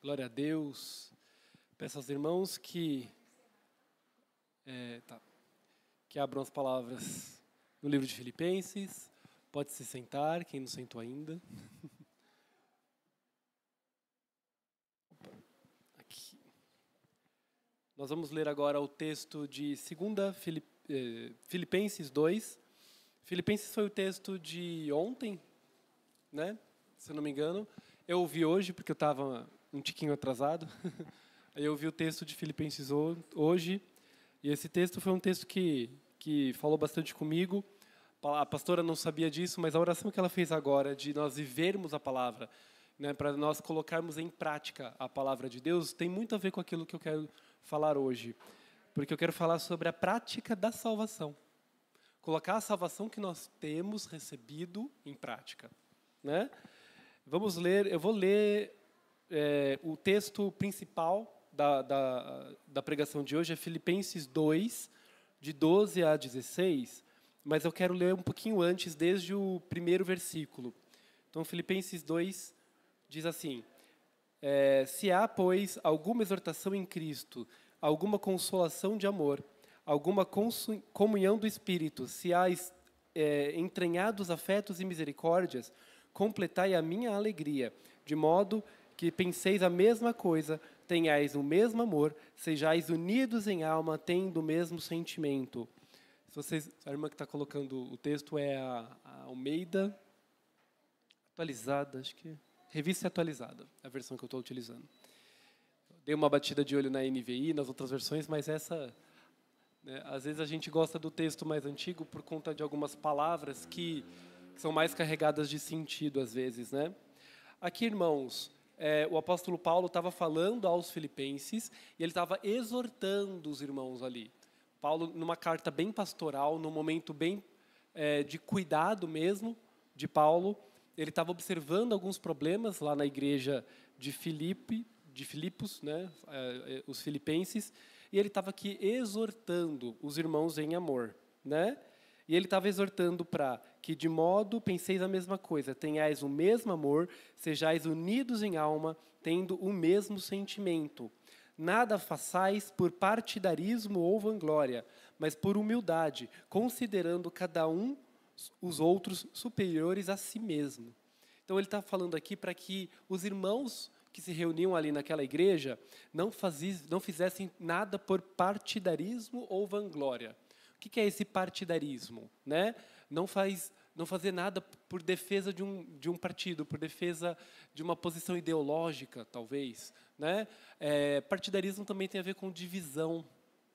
Glória a Deus. Peço aos irmãos que abram as palavras no livro de Filipenses. Pode se sentar, quem não sentou ainda. Aqui. Nós vamos ler agora o texto de 2 Filipenses 2. Filipenses foi o texto de ontem, né? Se eu não me engano. Eu ouvi hoje, porque eu estava um tiquinho atrasado. Eu ouvi o texto de Filipenses hoje. E esse texto foi um texto que falou bastante comigo. A pastora não sabia disso, mas a oração que ela fez agora, de nós vivermos a palavra, né, para nós colocarmos em prática a palavra de Deus, tem muito a ver com aquilo que eu quero falar hoje. Porque eu quero falar sobre a prática da salvação. Colocar a salvação que nós temos recebido em prática, né? Vamos ler, eu vou ler o texto principal da pregação de hoje, é Filipenses 2, de 12 a 16, mas eu quero ler um pouquinho antes, desde o primeiro versículo. Então, Filipenses 2 diz assim: se há, pois, alguma exortação em Cristo, alguma consolação de amor, alguma comunhão do Espírito, se há entranhados afetos e misericórdias, completai a minha alegria, de modo que penseis a mesma coisa, tenhais o mesmo amor, sejais unidos em alma, tendo o mesmo sentimento. A irmã que está colocando o texto é a Almeida atualizada, acho que Revista Atualizada, a versão que eu estou utilizando. Dei uma batida de olho na NVI, nas outras versões, mas essa, né, às vezes a gente gosta do texto mais antigo por conta de algumas palavras que são mais carregadas de sentido, às vezes, né? Aqui, irmãos, o apóstolo Paulo estava falando aos filipenses e ele estava exortando os irmãos ali. Paulo, numa carta bem pastoral, num momento bem de cuidado mesmo de Paulo, ele estava observando alguns problemas lá na igreja de Filipos, né, os filipenses, e ele estava aqui exortando os irmãos em amor, né? E ele estava exortando para que, de modo, penseis a mesma coisa, tenhais o mesmo amor, sejais unidos em alma, tendo o mesmo sentimento. Nada façais por partidarismo ou vanglória, mas por humildade, considerando cada um os outros superiores a si mesmo. Então, ele está falando aqui para que os irmãos que se reuniam ali naquela igreja não fizessem nada por partidarismo ou vanglória. O que é esse partidarismo, né? Não fazer nada por defesa de um partido, por defesa de uma posição ideológica, talvez, né? Partidarismo também tem a ver com divisão.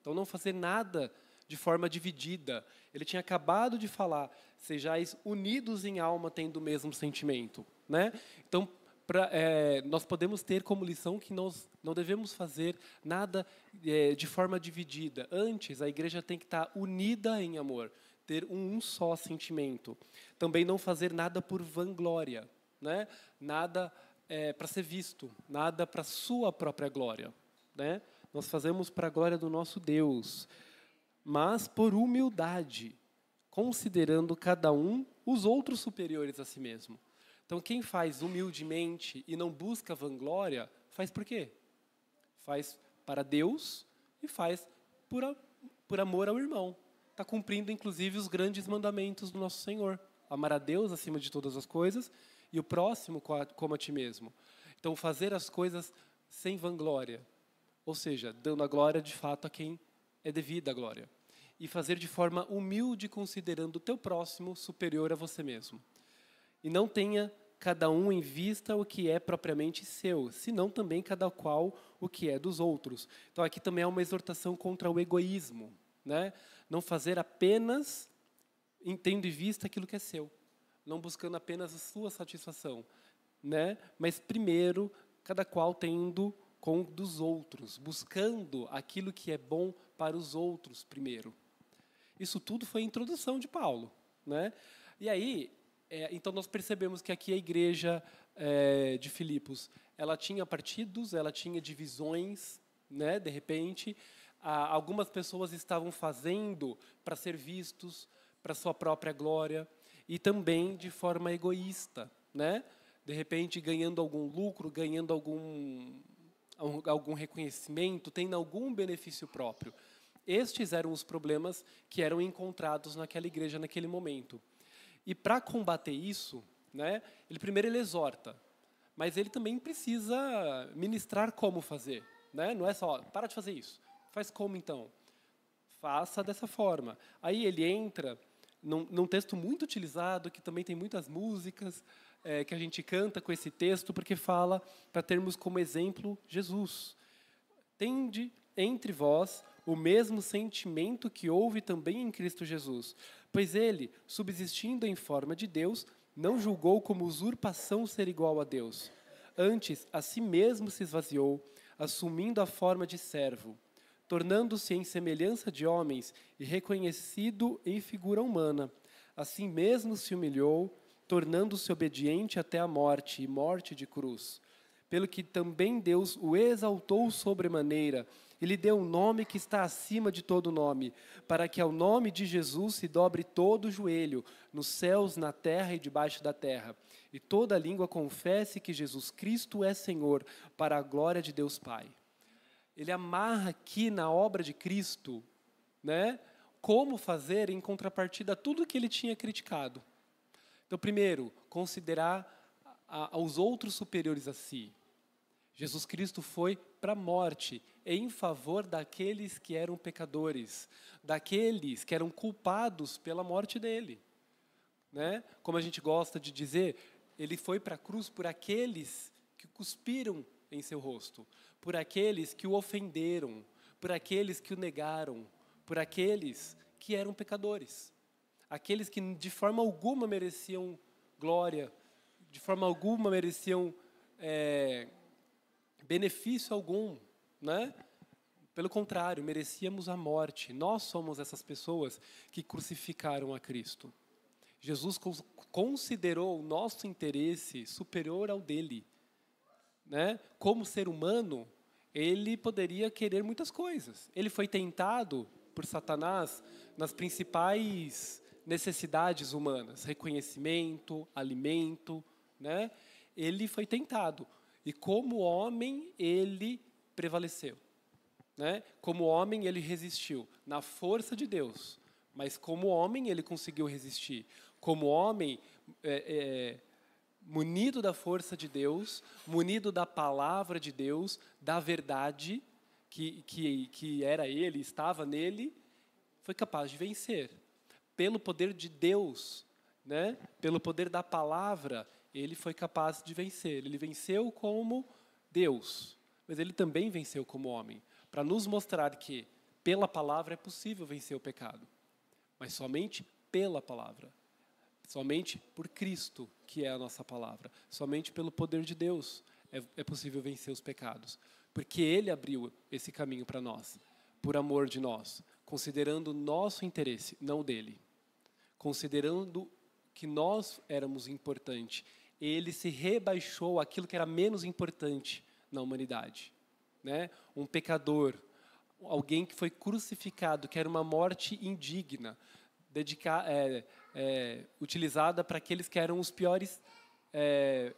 Então, não fazer nada de forma dividida. Ele tinha acabado de falar: sejais unidos em alma, tendo o mesmo sentimento, né? Então, nós podemos ter como lição que nós não devemos fazer nada de forma dividida. Antes, a igreja tem que estar unida em amor, ter um só sentimento. Também não fazer nada por vanglória, né? Nada para ser visto, nada para sua própria glória, né? Nós fazemos para a glória do nosso Deus, mas por humildade, considerando cada um os outros superiores a si mesmo. Então, quem faz humildemente e não busca vanglória, faz por quê? Faz para Deus e faz por amor ao irmão. Está cumprindo, inclusive, os grandes mandamentos do nosso Senhor. Amar a Deus acima de todas as coisas e o próximo como a ti mesmo. Então, fazer as coisas sem vanglória, ou seja, dando a glória de fato a quem é devida a glória. E fazer de forma humilde, considerando o teu próximo superior a você mesmo. E não tenha cada um em vista o que é propriamente seu, senão também cada qual o que é dos outros. Então, aqui também é uma exortação contra o egoísmo, né? Não fazer apenas tendo em vista aquilo que é seu, não buscando apenas a sua satisfação, né? Mas primeiro, cada qual tendo com dos outros, buscando aquilo que é bom para os outros primeiro. Isso tudo foi a introdução de Paulo, né? E aí, então nós percebemos que aqui a igreja de Filipos, ela tinha partidos, ela tinha divisões, né? De repente, algumas pessoas estavam fazendo para ser vistos, para sua própria glória, e também de forma egoísta, né? De repente ganhando algum lucro, ganhando algum reconhecimento, tendo algum benefício próprio. Estes eram os problemas que eram encontrados naquela igreja naquele momento. E para combater isso, né, ele exorta, mas ele também precisa ministrar como fazer. Né? Não é só, para de fazer isso. Faz como então? Faça dessa forma. Aí ele entra num texto muito utilizado, que também tem muitas músicas que a gente canta com esse texto, porque fala para termos como exemplo Jesus. Tende entre vós o mesmo sentimento que houve também em Cristo Jesus, pois ele, subsistindo em forma de Deus, não julgou como usurpação ser igual a Deus. Antes, a si mesmo se esvaziou, assumindo a forma de servo, tornando-se em semelhança de homens e reconhecido em figura humana. Assim mesmo se humilhou, tornando-se obediente até a morte, e morte de cruz. Pelo que também Deus o exaltou sobremaneira, e lhe deu um nome que está acima de todo nome, para que ao nome de Jesus se dobre todo o joelho, nos céus, na terra e debaixo da terra, e toda língua confesse que Jesus Cristo é Senhor, para a glória de Deus Pai. Ele amarra aqui na obra de Cristo, né, como fazer em contrapartida a tudo que ele tinha criticado. Então, primeiro, considerar aos outros superiores a si. Jesus Cristo foi para a morte em favor daqueles que eram pecadores, daqueles que eram culpados pela morte dele. Né? Como a gente gosta de dizer, ele foi para a cruz por aqueles que cuspiram em seu rosto, por aqueles que o ofenderam, por aqueles que o negaram, por aqueles que eram pecadores, aqueles que de forma alguma mereciam glória, de forma alguma mereciam benefício algum, né? Pelo contrário, merecíamos a morte. Nós somos essas pessoas que crucificaram a Cristo. Jesus considerou o nosso interesse superior ao dele. Né? Como ser humano, ele poderia querer muitas coisas. Ele foi tentado por Satanás nas principais necessidades humanas, reconhecimento, alimento, né? Ele foi tentado. E como homem, ele prevaleceu. Né? Como homem, ele resistiu na força de Deus. Mas como homem, ele conseguiu resistir. Como homem, munido da força de Deus, munido da palavra de Deus, da verdade que era ele, estava nele, foi capaz de vencer. Pelo poder de Deus, né? Pelo poder da palavra, ele foi capaz de vencer. Ele venceu como Deus, mas ele também venceu como homem, para nos mostrar que pela palavra é possível vencer o pecado, mas somente pela palavra. Somente por Cristo, que é a nossa palavra. Somente pelo poder de Deus é possível vencer os pecados. Porque Ele abriu esse caminho para nós, por amor de nós, considerando o nosso interesse, não o dele. Considerando que nós éramos importantes. Ele se rebaixou àquilo que era menos importante na humanidade. Né? Um pecador, alguém que foi crucificado, que era uma morte indigna, utilizada para aqueles que eram os piores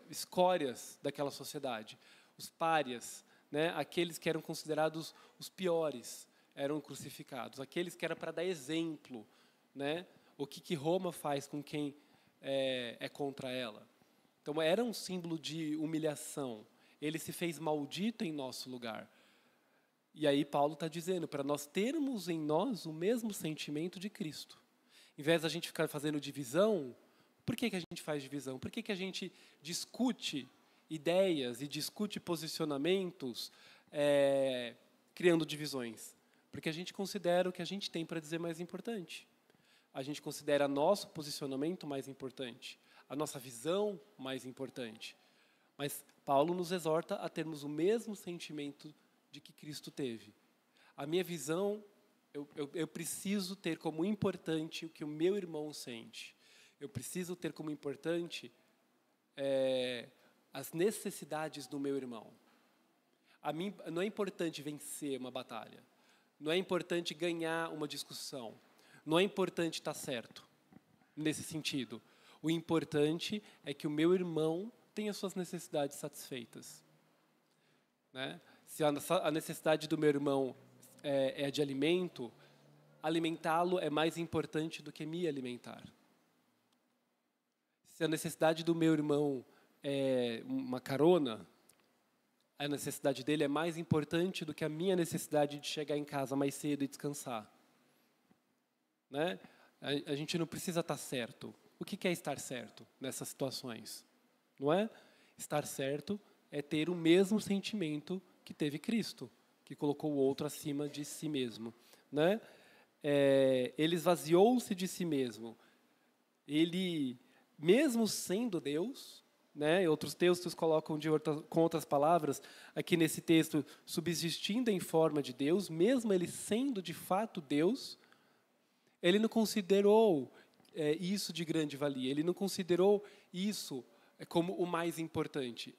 escórias daquela sociedade, os párias, né? Aqueles que eram considerados os piores eram crucificados, aqueles que era para dar exemplo, né? O que Roma faz com quem é contra ela. Então era um símbolo de humilhação. Ele se fez maldito em nosso lugar. E aí Paulo está dizendo para nós termos em nós o mesmo sentimento de Cristo. Em vez da gente ficar fazendo divisão, por que a gente faz divisão? Por que a gente discute ideias e discute posicionamentos criando divisões? Porque a gente considera o que a gente tem para dizer mais importante. A gente considera nosso posicionamento mais importante, a nossa visão mais importante. Mas Paulo nos exorta a termos o mesmo sentimento de que Cristo teve. A minha visão, eu preciso ter como importante o que o meu irmão sente. Eu preciso ter como importante as necessidades do meu irmão. A mim não é importante vencer uma batalha. Não é importante ganhar uma discussão. Não é importante estar certo, nesse sentido. O importante é que o meu irmão tenha suas necessidades satisfeitas. Né? Se a necessidade do meu irmão é de alimento, alimentá-lo é mais importante do que me alimentar. Se a necessidade do meu irmão é uma carona, a necessidade dele é mais importante do que a minha necessidade de chegar em casa mais cedo e descansar. Né? A gente não precisa estar certo. O que é estar certo nessas situações? Não é? Estar certo é ter o mesmo sentimento que teve Cristo, que colocou o outro acima de si mesmo. Né? Ele esvaziou-se de si mesmo. Ele, mesmo sendo Deus, né, outros textos colocam com outras palavras, aqui nesse texto, subsistindo em forma de Deus, mesmo ele sendo de fato Deus, ele não considerou isso de grande valia, ele não considerou isso como o mais importante,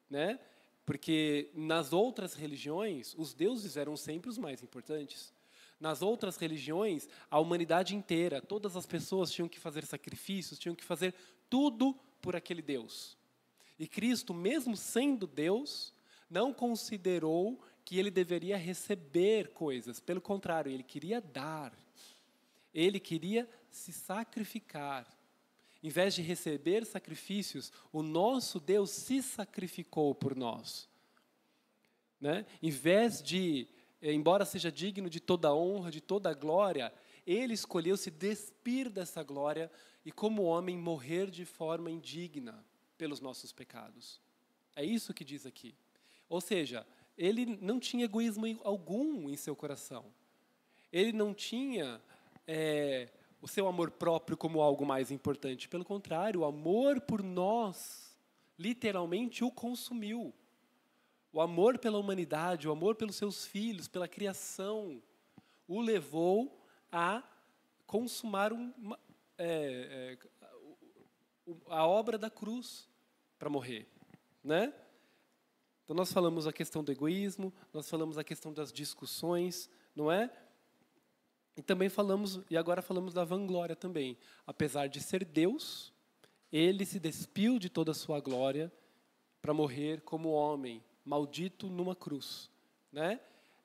né? Porque nas outras religiões, os deuses eram sempre os mais importantes. Nas outras religiões, a humanidade inteira, todas as pessoas tinham que fazer sacrifícios, tinham que fazer tudo por aquele Deus. E Cristo, mesmo sendo Deus, não considerou que ele deveria receber coisas. Pelo contrário, ele queria dar. Ele queria se sacrificar. Em vez de receber sacrifícios, o nosso Deus se sacrificou por nós. Né? Em vez de, embora seja digno de toda honra, de toda glória, ele escolheu se despir dessa glória e, como homem, morrer de forma indigna pelos nossos pecados. É isso que diz aqui. Ou seja, ele não tinha egoísmo algum em seu coração. Ele não tinha o seu amor próprio como algo mais importante. Pelo contrário, o amor por nós, literalmente, o consumiu. O amor pela humanidade, o amor pelos seus filhos, pela criação, o levou a consumar a obra da cruz para morrer, né? Então nós falamos a questão do egoísmo, nós falamos a questão das discussões, não é? E também agora falamos da vanglória também. Apesar de ser Deus, ele se despiu de toda a sua glória para morrer como homem, maldito numa cruz, né?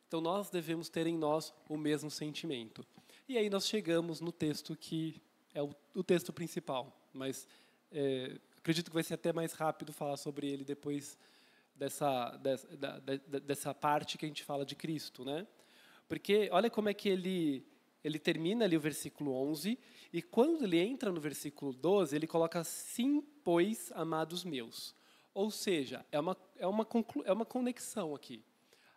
Então nós devemos ter em nós o mesmo sentimento. E aí nós chegamos no texto que é o texto principal, mas acredito que vai ser até mais rápido falar sobre ele depois dessa parte que a gente fala de Cristo, né? Porque olha como é que ele termina ali o versículo 11, e quando ele entra no versículo 12, ele coloca "sim, pois, amados meus". Ou seja, é uma conexão aqui.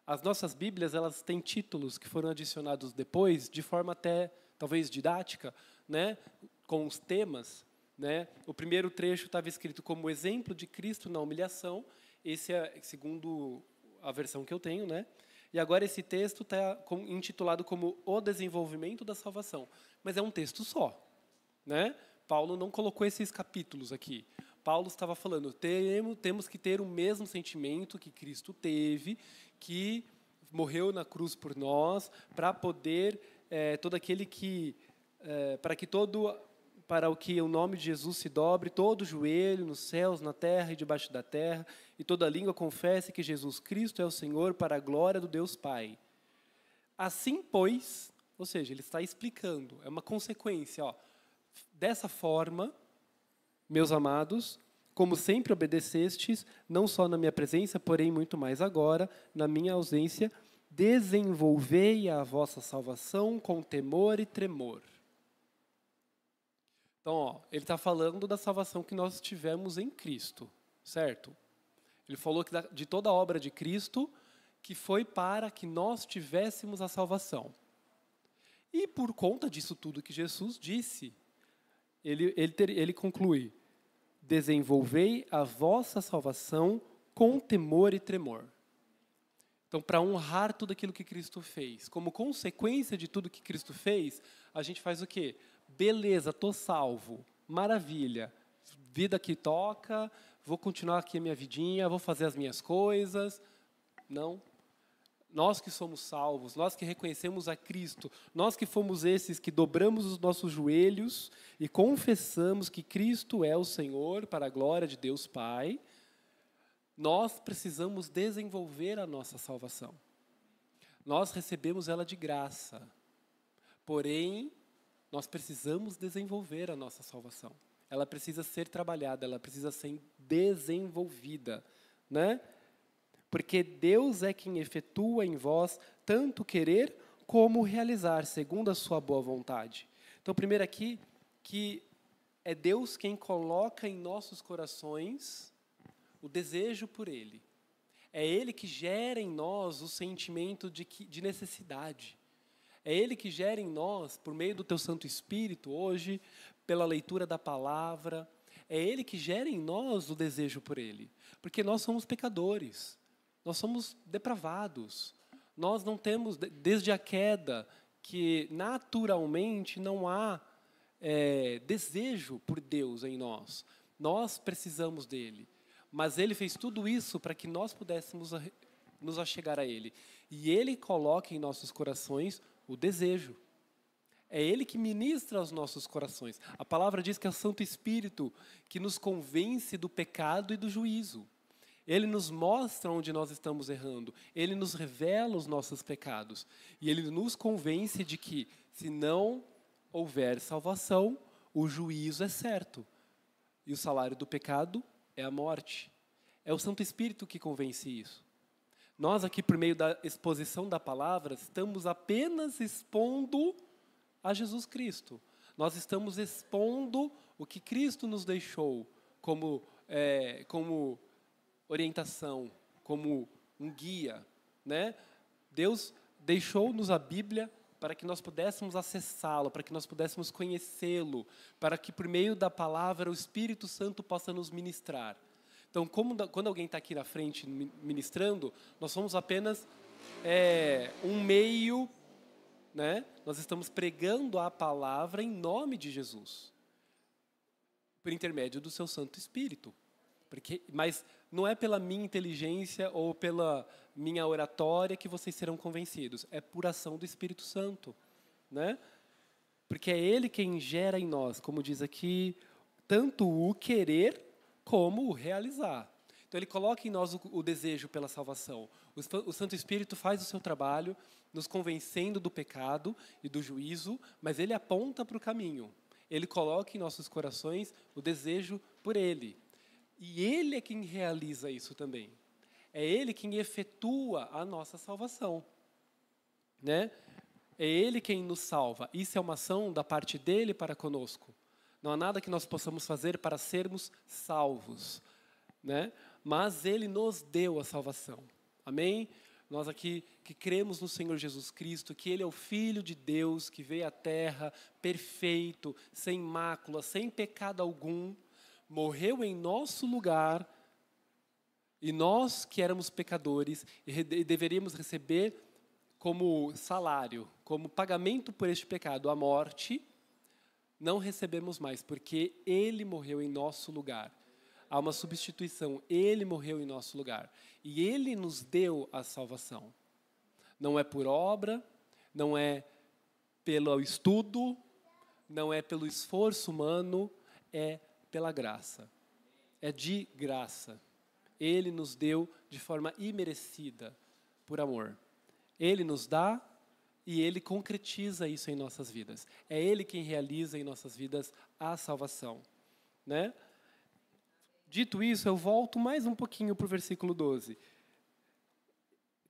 As nossas Bíblias, elas têm títulos que foram adicionados depois, de forma até, talvez, didática, né? Com os temas. Né? O primeiro trecho estava escrito como exemplo de Cristo na humilhação, esse é segundo a versão que eu tenho, né? E agora esse texto está intitulado como o desenvolvimento da salvação, mas é um texto só, né? Paulo não colocou esses capítulos aqui. Paulo estava falando, temos que ter o mesmo sentimento que Cristo teve, que morreu na cruz por nós, para poder todo aquele que para o que o nome de Jesus se dobre, todo joelho nos céus, na terra e debaixo da terra, e toda língua confesse que Jesus Cristo é o Senhor, para a glória do Deus Pai. Assim, pois, ou seja, ele está explicando, é uma consequência. Dessa forma, meus amados, como sempre obedecestes, não só na minha presença, porém muito mais agora, na minha ausência, desenvolvei a vossa salvação com temor e tremor. Então, ele está falando da salvação que nós tivemos em Cristo, certo? Ele falou de toda a obra de Cristo, que foi para que nós tivéssemos a salvação. E por conta disso tudo que Jesus disse, ele conclui, desenvolvei a vossa salvação com temor e tremor. Então, para honrar tudo aquilo que Cristo fez, como consequência de tudo que Cristo fez, a gente faz o quê? Beleza, estou salvo, maravilha, vida que toca, vou continuar aqui a minha vidinha, vou fazer as minhas coisas. Não. Nós que somos salvos, nós que reconhecemos a Cristo, nós que fomos esses que dobramos os nossos joelhos e confessamos que Cristo é o Senhor para a glória de Deus Pai, Nós precisamos desenvolver a nossa salvação. Nós recebemos ela de graça. Porém, nós precisamos desenvolver a nossa salvação. Ela precisa ser trabalhada, ela precisa ser desenvolvida, né? Porque Deus é quem efetua em vós tanto querer como realizar, segundo a sua boa vontade. Então, primeiro aqui, que é Deus quem coloca em nossos corações o desejo por Ele. É Ele que gera em nós o sentimento de necessidade. É Ele que gera em nós, por meio do Teu Santo Espírito, hoje, pela leitura da palavra, é Ele que gera em nós o desejo por Ele. Porque nós somos pecadores, nós somos depravados, nós não temos, desde a queda, que naturalmente não há desejo por Deus em nós. Nós precisamos dEle. Mas Ele fez tudo isso para que nós pudéssemos nos achegar a Ele. E Ele coloca em nossos corações o desejo. É Ele que ministra aos nossos corações. A palavra diz que é o Santo Espírito que nos convence do pecado e do juízo. Ele nos mostra onde nós estamos errando. Ele nos revela os nossos pecados. E Ele nos convence de que, se não houver salvação, o juízo é certo. E o salário do pecado é a morte. É o Santo Espírito que convence isso. Nós aqui, por meio da exposição da palavra, estamos apenas expondo a Jesus Cristo. Nós estamos expondo o que Cristo nos deixou como orientação, como um guia, né? Deus deixou-nos a Bíblia para que nós pudéssemos acessá-lo, para que nós pudéssemos conhecê-lo, para que por meio da palavra o Espírito Santo possa nos ministrar. Então, quando alguém está aqui na frente ministrando, nós somos apenas um meio, né? Nós estamos pregando a palavra em nome de Jesus, por intermédio do seu Santo Espírito. Mas não é pela minha inteligência ou pela minha oratória que vocês serão convencidos. É por ação do Espírito Santo, né? Porque é Ele quem gera em nós, como diz aqui, tanto o querer como o realizar. Então, Ele coloca em nós o desejo pela salvação. O Santo Espírito faz o seu trabalho, nos convencendo do pecado e do juízo, mas Ele aponta para o caminho. Ele coloca em nossos corações o desejo por Ele. E Ele é quem realiza isso também. É Ele quem efetua a nossa salvação, né? É Ele quem nos salva. Isso é uma ação da parte dEle para conosco. Não há nada que nós possamos fazer para sermos salvos, né? Mas Ele nos deu a salvação. Amém? Nós aqui que cremos no Senhor Jesus Cristo, que Ele é o Filho de Deus, que veio à terra perfeito, sem mácula, sem pecado algum, morreu em nosso lugar, e nós que éramos pecadores e deveríamos receber como salário, como pagamento por este pecado, a morte, não recebemos mais, porque Ele morreu em nosso lugar. Há uma substituição, Ele morreu em nosso lugar. E Ele nos deu a salvação. Não é por obra, não é pelo estudo, não é pelo esforço humano, é pela graça. É de graça. Ele nos deu de forma imerecida, por amor. Ele nos dá e Ele concretiza isso em nossas vidas. É Ele quem realiza em nossas vidas a salvação, né? Dito isso, eu volto mais um pouquinho para o versículo 12.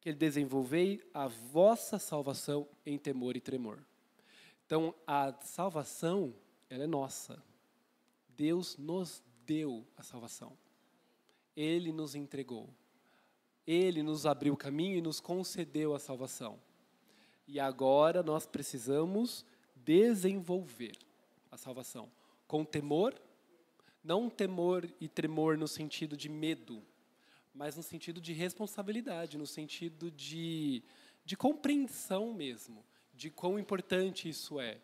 Que Ele desenvolvei a vossa salvação em temor e tremor. Então, a salvação, ela é nossa. Deus nos deu a salvação. Ele nos entregou. Ele nos abriu o caminho e nos concedeu a salvação. E agora nós precisamos desenvolver a salvação com temor, não temor e tremor no sentido de medo, mas no sentido de responsabilidade, no sentido de compreensão mesmo, de quão importante isso é.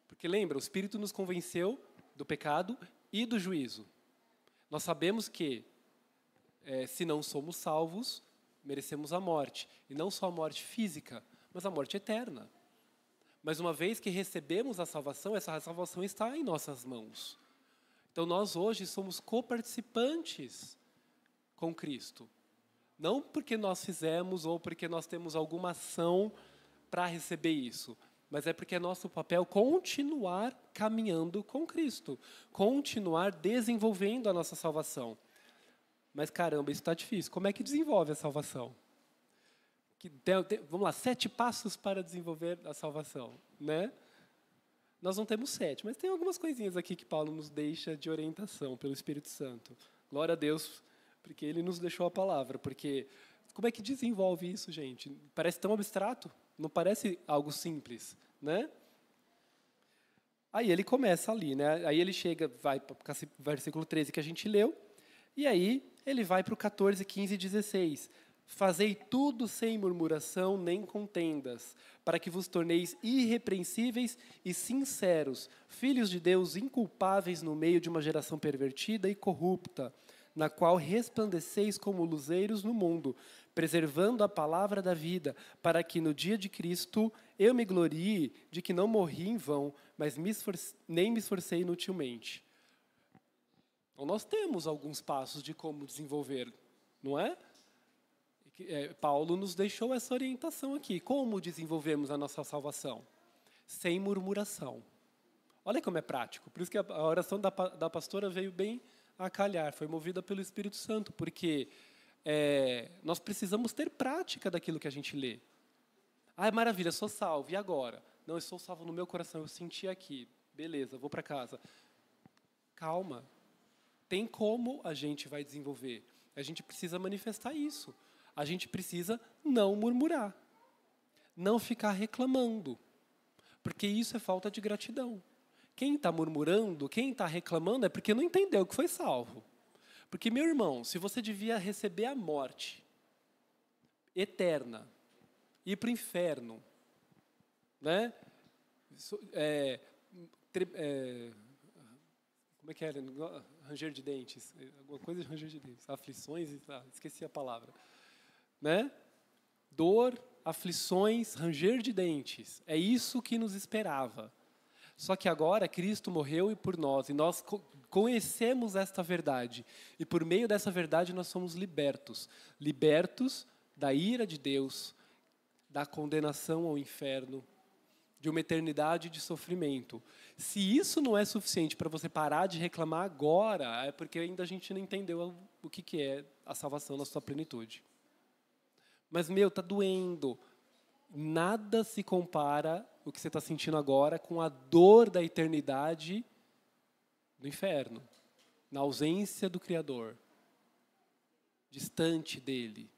Porque lembra, o Espírito nos convenceu do pecado e do juízo. Nós sabemos que, se não somos salvos, merecemos a morte. E não só a morte física, mas a morte eterna. Mas uma vez que recebemos a salvação, essa salvação está em nossas mãos. Então nós hoje somos coparticipantes com Cristo. Não porque nós fizemos ou porque nós temos alguma ação para receber isso, mas é porque é nosso papel continuar caminhando com Cristo, continuar desenvolvendo a nossa salvação. Mas, caramba, isso está difícil. Como é que desenvolve a salvação? Vamos lá, 7 passos para desenvolver a salvação, né? Nós não temos 7, mas tem algumas coisinhas aqui que Paulo nos deixa de orientação pelo Espírito Santo. Glória a Deus, porque Ele nos deixou a palavra. Porque como é que desenvolve isso, gente? Parece tão abstrato, não parece algo simples, né? Aí ele começa ali, né? Aí ele chega, vai para o versículo 13 que a gente leu, e aí ele vai para o 14, 15 e 16. Fazei tudo sem murmuração nem contendas, para que vos torneis irrepreensíveis e sinceros, filhos de Deus inculpáveis no meio de uma geração pervertida e corrupta, na qual resplandeceis como luzeiros no mundo, preservando a palavra da vida, para que no dia de Cristo eu me glorie de que não morri em vão, mas nem me esforcei inutilmente. Então, nós temos alguns passos de como desenvolver, não é? Paulo nos deixou essa orientação aqui. Como desenvolvemos a nossa salvação? Sem murmuração. Olha como é prático. Por isso que a oração da pastora veio bem a calhar, foi movida pelo Espírito Santo, porque nós precisamos ter prática daquilo que a gente lê. Ah, maravilha, sou salvo, e agora? Não, eu sou salvo no meu coração, eu senti aqui. Beleza, vou para casa. Calma. Tem como a gente vai desenvolver. A gente precisa manifestar isso. A gente precisa não murmurar. Não ficar reclamando. Porque isso é falta de gratidão. Quem está murmurando, quem está reclamando, é porque não entendeu que foi salvo. Porque, meu irmão, se você devia receber a morte eterna, ir para o inferno, né? Como é que era? Ranger de dentes. Alguma coisa de ranger de dentes. Aflições, esqueci a palavra. Né? Dor, aflições, ranger de dentes. É isso que nos esperava. Só que agora Cristo morreu por nós, e nós conhecemos esta verdade. E por meio dessa verdade nós somos libertos. Libertos da ira de Deus, da condenação ao inferno, de uma eternidade de sofrimento. Se isso não é suficiente para você parar de reclamar agora, é porque ainda a gente não entendeu o que é a salvação na sua plenitude. Mas, está doendo. Nada se compara o que você está sentindo agora com a dor da eternidade do inferno, na ausência do Criador, distante dele.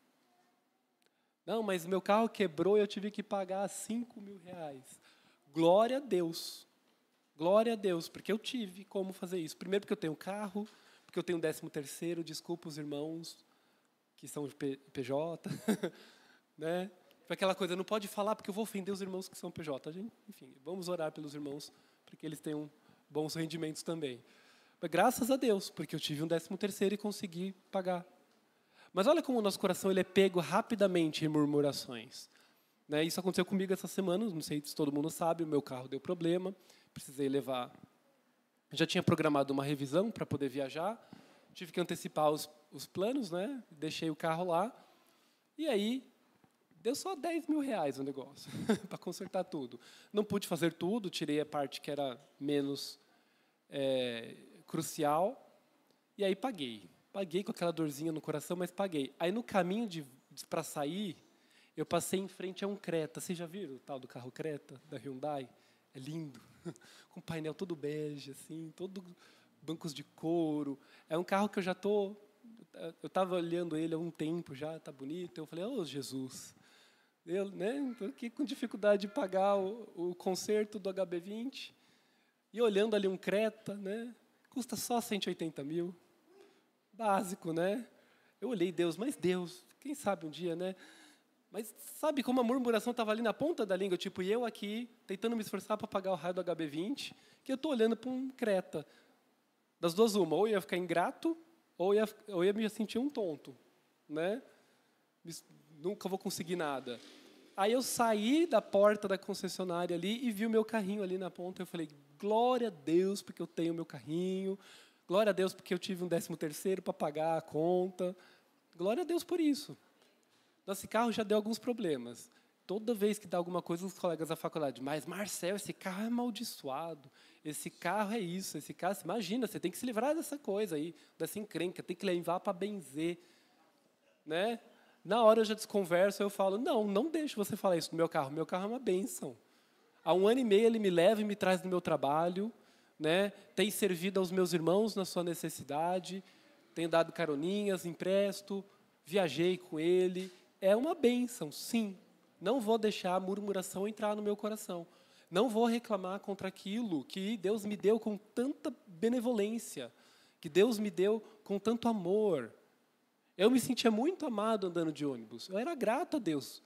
Não, mas meu carro quebrou e eu tive que pagar R$5.000. Glória a Deus. Glória a Deus, porque eu tive como fazer isso. Primeiro porque eu tenho carro, porque eu tenho 13º, desculpa os irmãos que são de PJ, né? Aquela coisa, não pode falar porque eu vou ofender os irmãos que são PJ. Enfim, vamos orar pelos irmãos para que eles tenham bons rendimentos também. Mas graças a Deus, porque eu tive um 13º e consegui pagar. Mas olha como o nosso coração ele é pego rapidamente em murmurações. Né? Isso aconteceu comigo essa semana, não sei se todo mundo sabe, o meu carro deu problema, precisei levar. Já tinha programado uma revisão para poder viajar, tive que antecipar os planos, né? Deixei o carro lá, e aí deu só R$10.000 o negócio, para consertar tudo. Não pude fazer tudo, tirei a parte que era menos crucial, e aí paguei. Paguei com aquela dorzinha no coração, mas paguei. Aí, no caminho para sair, eu passei em frente a um Creta. Vocês já viram o tal do carro Creta, da Hyundai? É lindo. Com painel todo bege, assim, todo bancos de couro. É um carro que eu eu estava olhando ele há um tempo já, está bonito. Eu falei, Jesus, eu estou aqui com dificuldade de pagar o conserto do HB20. E olhando ali um Creta, né, custa só R$180.000. Básico, né? Eu olhei Deus, quem sabe um dia, né? Mas sabe como a murmuração estava ali na ponta da língua, tipo, e eu aqui, tentando me esforçar para pagar o raio do HB20, que eu estou olhando para um Creta. Das duas, uma, ou eu ia ficar ingrato, ou eu ia me sentir um tonto, né? Nunca vou conseguir nada. Aí eu saí da porta da concessionária ali e vi o meu carrinho ali na ponta, eu falei, glória a Deus, porque eu tenho o meu carrinho, glória a Deus, porque eu tive um 13º para pagar a conta. Glória a Deus por isso. Nosso carro já deu alguns problemas. Toda vez que dá alguma coisa, os colegas da faculdade, mas Marcel, esse carro é amaldiçoado, esse carro é isso, esse carro, imagina, você tem que se livrar dessa coisa aí, dessa encrenca, tem que levar para benzer, né? Na hora eu já desconverso, eu falo, não deixe você falar isso no meu carro é uma bênção. Há 1 ano e meio ele me leva e me traz no meu trabalho, né? Tem servido aos meus irmãos na sua necessidade, tenho dado caroninhas, empresto, viajei com ele, é uma bênção, sim. Não vou deixar a murmuração entrar no meu coração. Não vou reclamar contra aquilo que Deus me deu com tanta benevolência, que Deus me deu com tanto amor. Eu me sentia muito amado andando de ônibus. Eu era grato a Deus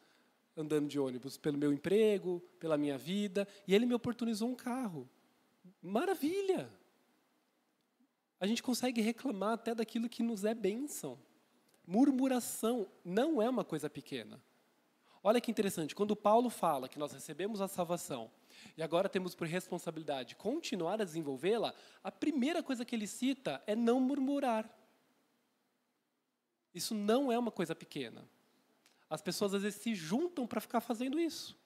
andando de ônibus, pelo meu emprego, pela minha vida, e Ele me oportunizou um carro. Maravilha! A gente consegue reclamar até daquilo que nos é bênção. Murmuração não é uma coisa pequena. Olha que interessante, quando Paulo fala que nós recebemos a salvação e agora temos por responsabilidade continuar a desenvolvê-la, a primeira coisa que ele cita é não murmurar. Isso não é uma coisa pequena. As pessoas às vezes se juntam para ficar fazendo isso.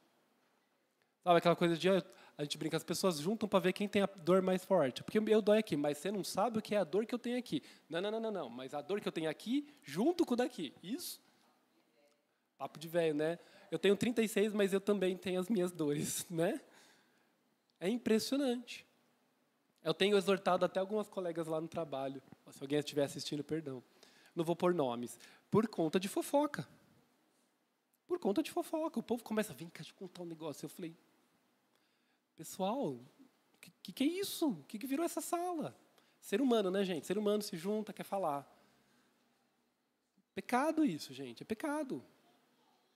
Sabe aquela coisa de a gente brinca, as pessoas juntam para ver quem tem a dor mais forte. Porque eu dói aqui, mas você não sabe o que é a dor que eu tenho aqui. Não. Mas a dor que eu tenho aqui, junto com o daqui. Isso. Papo de velho, né? Eu tenho 36, mas eu também tenho as minhas dores, né? É impressionante. Eu tenho exortado até algumas colegas lá no trabalho. Se alguém estiver assistindo, perdão. Não vou pôr nomes. Por conta de fofoca. Por conta de fofoca. O povo começa a vir, deixa eu contar um negócio. Eu falei, pessoal, o que é isso? O que virou essa sala? Ser humano, né, gente? Ser humano se junta, quer falar. Pecado isso, gente. É pecado.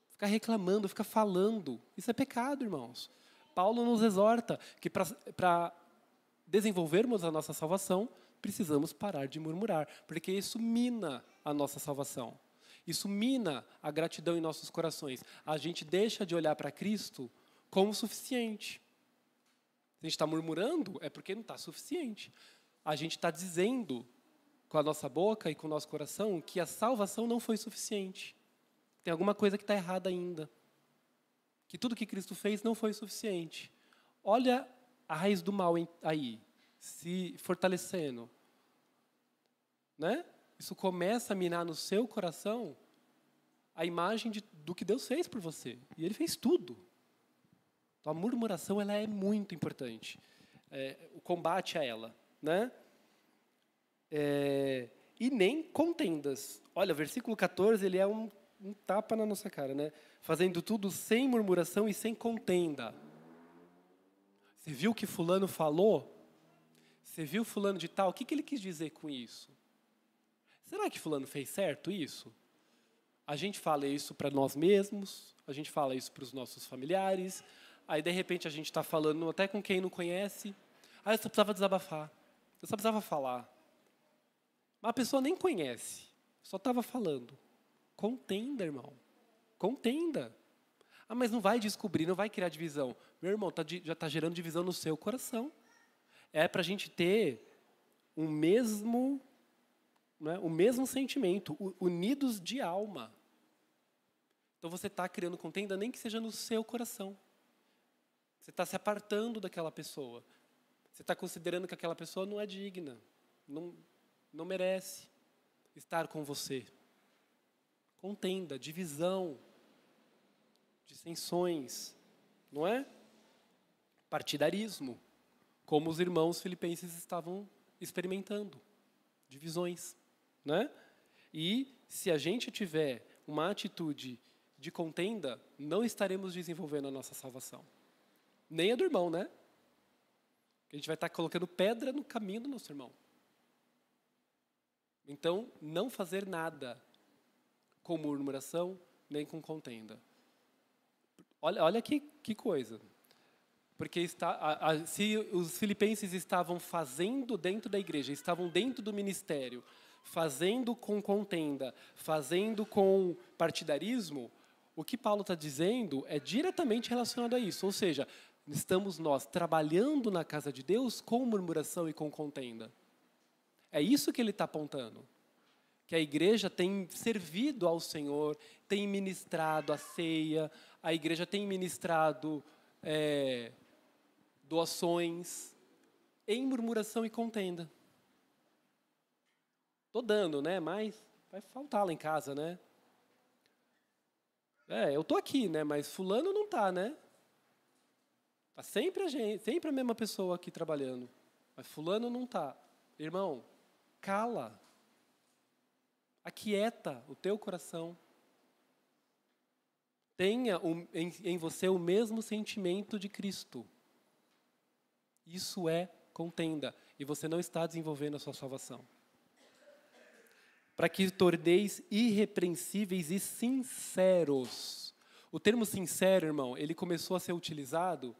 Ficar reclamando, ficar falando. Isso é pecado, irmãos. Paulo nos exorta que para desenvolvermos a nossa salvação, precisamos parar de murmurar, porque isso mina a nossa salvação. Isso mina a gratidão em nossos corações. A gente deixa de olhar para Cristo como suficiente. Se a gente está murmurando, é porque não está suficiente. A gente está dizendo com a nossa boca e com o nosso coração que a salvação não foi suficiente. Tem alguma coisa que está errada ainda. Que tudo que Cristo fez não foi suficiente. Olha a raiz do mal aí, se fortalecendo. Né? Isso começa a minar no seu coração a imagem do que Deus fez por você. E Ele fez tudo. Então, a murmuração ela é muito importante. O combate a ela. Né? E nem contendas. Olha, o versículo 14, ele é um tapa na nossa cara, né? Fazendo tudo sem murmuração e sem contenda. Você viu o que fulano falou? Você viu fulano de tal? O que ele quis dizer com isso? Será que fulano fez certo isso? A gente fala isso para nós mesmos, a gente fala isso para os nossos familiares, aí de repente a gente está falando até com quem não conhece. Eu só precisava desabafar, eu só precisava falar. Mas a pessoa nem conhece, só estava falando. Contenda, irmão. Contenda. Mas não vai descobrir, não vai criar divisão. Meu irmão, já está gerando divisão no seu coração. É para a gente ter o mesmo sentimento, unidos de alma. Então você está criando contenda, nem que seja no seu coração. Você está se apartando daquela pessoa. Você está considerando que aquela pessoa não é digna, não merece estar com você. Contenda, divisão, dissensões, não é? Partidarismo, como os irmãos filipenses estavam experimentando, divisões, né? E se a gente tiver uma atitude de contenda, não estaremos desenvolvendo a nossa salvação. Nem a do irmão, né? A gente vai estar colocando pedra no caminho do nosso irmão. Então, não fazer nada com murmuração, nem com contenda. Olha que coisa. Porque se os filipenses estavam fazendo dentro da igreja, estavam dentro do ministério, fazendo com contenda, fazendo com partidarismo, o que Paulo está dizendo é diretamente relacionado a isso. Ou seja, estamos nós trabalhando na casa de Deus com murmuração e com contenda. É isso que ele está apontando. que a igreja tem servido ao Senhor, tem ministrado a ceia, a igreja tem ministrado doações em murmuração e contenda. Estou dando, né? Mas vai faltar lá em casa, né? Eu estou aqui, né? Mas fulano não está, né? Está sempre a mesma pessoa aqui trabalhando. Mas fulano não está. Irmão, cala. Aquieta o teu coração. Tenha em você o mesmo sentimento de Cristo. Isso é contenda. E você não está desenvolvendo a sua salvação. Para que torneis irrepreensíveis e sinceros. O termo sincero, irmão, ele começou a ser utilizado,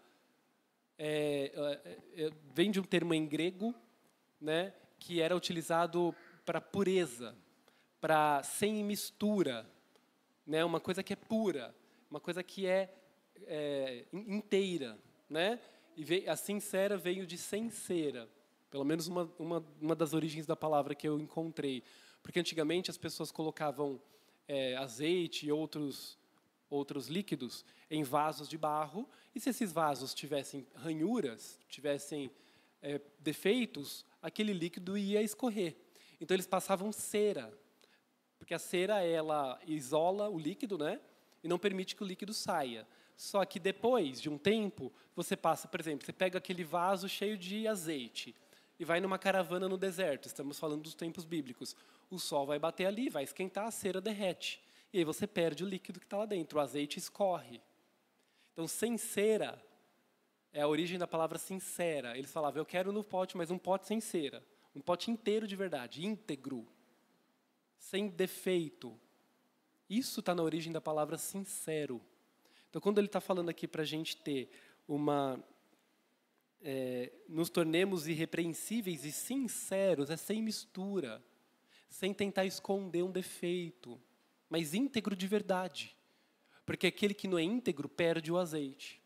vem de um termo em grego, né, que era utilizado para pureza, para sem mistura, né, uma coisa que é pura, uma coisa que é inteira, né? E a sincera veio de sincera, pelo menos uma das origens da palavra que eu encontrei. Porque antigamente as pessoas colocavam azeite e outros líquidos em vasos de barro, e se esses vasos tivessem ranhuras, tivessem defeitos, aquele líquido ia escorrer. Então eles passavam cera, porque a cera ela isola o líquido, né? E não permite que o líquido saia. Só que depois de um tempo, você passa, por exemplo, você pega aquele vaso cheio de azeite e vai numa caravana no deserto, estamos falando dos tempos bíblicos. O sol vai bater ali, vai esquentar, a cera derrete. E aí você perde o líquido que está lá dentro, o azeite escorre. Então, sem cera é a origem da palavra sincera. Eles falavam, eu quero no pote, mas um pote sem cera. Um pote inteiro de verdade, íntegro, sem defeito. Isso está na origem da palavra sincero. Então, quando ele está falando aqui para a gente ter nos tornemos irrepreensíveis e sinceros, é sem mistura, sem tentar esconder um defeito, mas íntegro de verdade. Porque aquele que não é íntegro perde o azeite,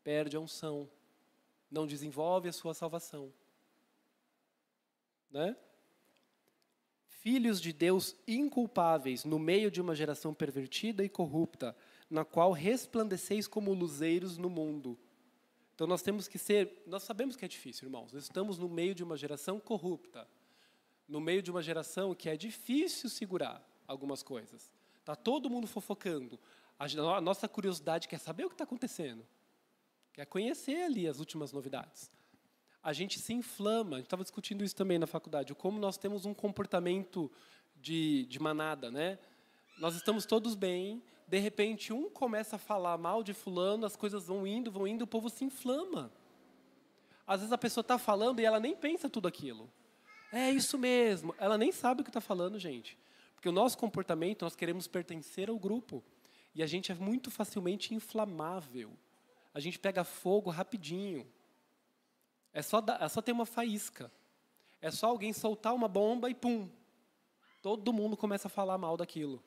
perde a unção, não desenvolve a sua salvação. Né? Filhos de Deus inculpáveis no meio de uma geração pervertida e corrupta, na qual resplandeceis como luzeiros no mundo. Então nós sabemos que é difícil, irmãos. Nós estamos no meio de uma geração corrupta, no meio de uma geração que é difícil segurar algumas coisas. Está todo mundo fofocando. A nossa curiosidade quer saber o que está acontecendo, quer conhecer ali as últimas novidades. A gente se inflama, a gente estava discutindo isso também na faculdade, como nós temos um comportamento de manada, né? Nós estamos todos bem, de repente um começa a falar mal de fulano, as coisas vão indo, o povo se inflama. Às vezes a pessoa está falando e ela nem pensa tudo aquilo. É isso mesmo, ela nem sabe o que está falando, gente. Porque o nosso comportamento, nós queremos pertencer ao grupo. E a gente é muito facilmente inflamável. A gente pega fogo rapidinho. É só ter uma faísca. É só alguém soltar uma bomba e pum. Todo mundo começa a falar mal daquilo.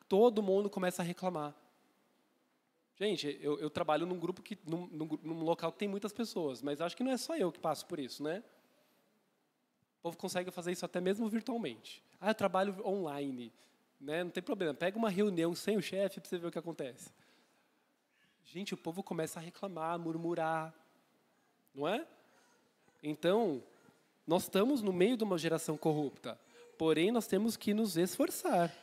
Todo mundo começa a reclamar. Gente, eu trabalho num grupo, num local que tem muitas pessoas, mas acho que não é só eu que passo por isso, né? O povo consegue fazer isso até mesmo virtualmente. Eu trabalho online, né? Não tem problema. Pega uma reunião sem o chefe para você ver o que acontece. Gente, o povo começa a reclamar, a murmurar, não é? Então, nós estamos no meio de uma geração corrupta, porém nós temos que nos esforçar.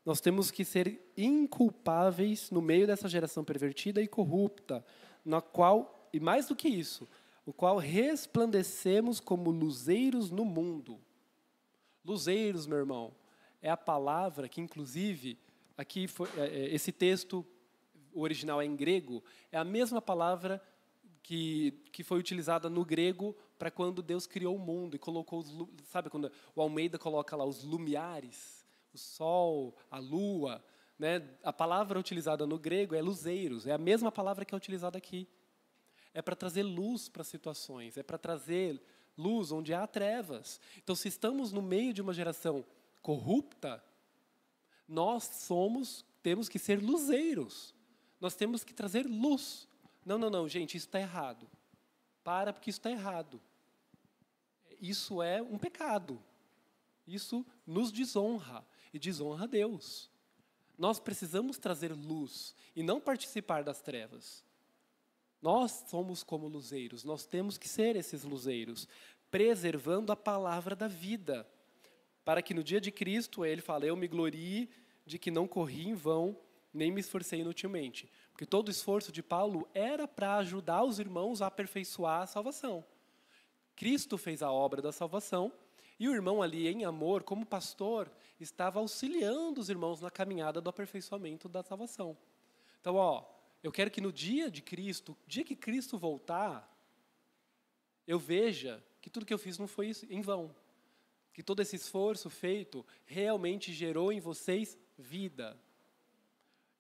Nós temos que ser inculpáveis no meio dessa geração pervertida e corrupta, na qual, e mais do que isso, o qual resplandecemos como luzeiros no mundo. Luzeiros, meu irmão, é a palavra que, inclusive, aqui esse texto, o original é em grego, é a mesma palavra que foi utilizada no grego para quando Deus criou o mundo e colocou sabe quando o Almeida coloca lá os lumiares, o sol, a lua, né? A palavra utilizada no grego é luzeiros, é a mesma palavra que é utilizada aqui. É para trazer luz para as situações, é para trazer luz onde há trevas. Então, se estamos no meio de uma geração corrupta, nós temos que ser luzeiros. Nós temos que trazer luz. Não, gente, isso está errado. Porque isso está errado. Isso é um pecado. Isso nos desonra. e desonra a Deus. Nós precisamos trazer luz e não participar das trevas. Nós somos como luzeiros, nós temos que ser esses luzeiros, preservando a palavra da vida, para que no dia de Cristo ele fala, eu me glorie de que não corri em vão, nem me esforcei inutilmente. Porque todo o esforço de Paulo era para ajudar os irmãos a aperfeiçoar a salvação. Cristo fez a obra da salvação, e o irmão ali, em amor, como pastor, estava auxiliando os irmãos na caminhada do aperfeiçoamento da salvação. Então, eu quero que no dia de Cristo, dia que Cristo voltar, eu veja que tudo que eu fiz não foi em vão. Que todo esse esforço feito realmente gerou em vocês vida.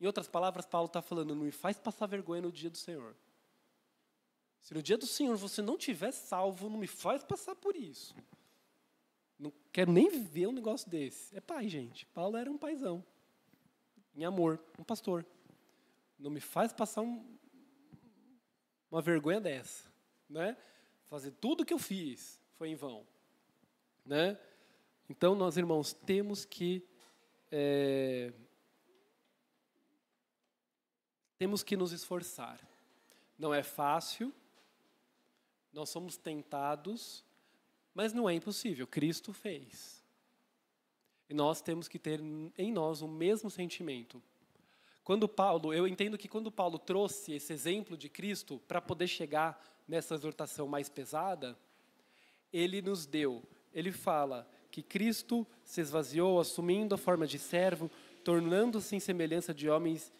Em outras palavras, Paulo está falando, não me faz passar vergonha no dia do Senhor. Se no dia do Senhor você não tiver salvo, não me faz passar por isso. Não quero nem ver um negócio desse. É pai, gente. Paulo era um paizão. Em amor, um pastor. Não me faz passar uma vergonha dessa. Né? Fazer tudo o que eu fiz foi em vão. Né? Então, nós, irmãos, temos que nos esforçar. Não é fácil, nós somos tentados, mas não é impossível, Cristo fez. E nós temos que ter em nós o mesmo sentimento. Eu entendo que quando Paulo trouxe esse exemplo de Cristo para poder chegar nessa exortação mais pesada, ele fala que Cristo se esvaziou, assumindo a forma de servo, tornando-se em semelhança de homens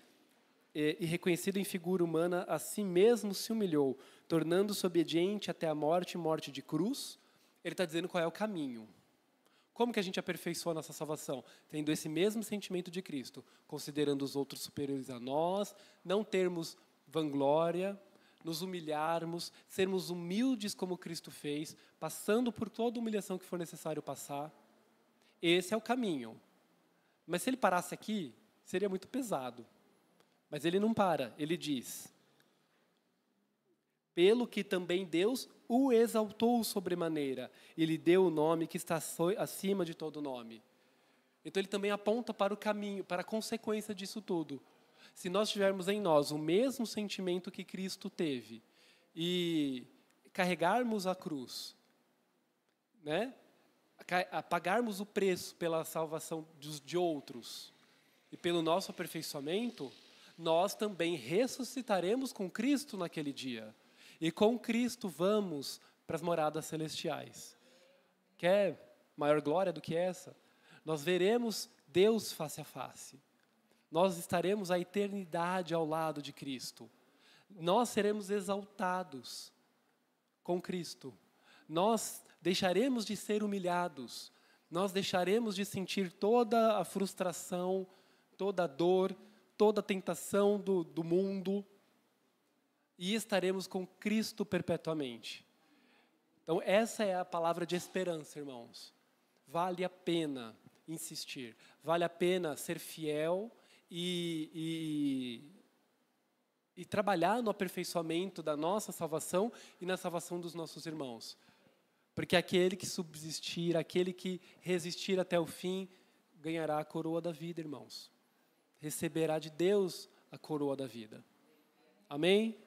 e reconhecido em figura humana, a si mesmo se humilhou, tornando-se obediente até a morte de cruz. Ele está dizendo qual é o caminho. Como que a gente aperfeiçoa a nossa salvação? Tendo esse mesmo sentimento de Cristo, considerando os outros superiores a nós, não termos vanglória, nos humilharmos, sermos humildes como Cristo fez, passando por toda a humilhação que for necessário passar. Esse é o caminho. Mas se ele parasse aqui, seria muito pesado. Mas ele não para, ele diz, pelo que também Deus o exaltou sobremaneira, e lhe deu o nome que está acima de todo nome. Então ele também aponta para o caminho, para a consequência disso tudo. Se nós tivermos em nós o mesmo sentimento que Cristo teve, e carregarmos a cruz, né? Pagarmos o preço pela salvação de outros, e pelo nosso aperfeiçoamento, nós também ressuscitaremos com Cristo naquele dia. E com Cristo vamos para as moradas celestiais. Quer maior glória do que essa? Nós veremos Deus face a face. Nós estaremos a eternidade ao lado de Cristo. Nós seremos exaltados com Cristo. Nós deixaremos de ser humilhados. Nós deixaremos de sentir toda a frustração, toda a dor, toda a tentação do mundo, e estaremos com Cristo perpetuamente. Então, essa é a palavra de esperança, irmãos. Vale a pena insistir, vale a pena ser fiel e trabalhar no aperfeiçoamento da nossa salvação e na salvação dos nossos irmãos. Porque aquele que subsistir, aquele que resistir até o fim, ganhará a coroa da vida, irmãos. Receberá de Deus a coroa da vida. Amém?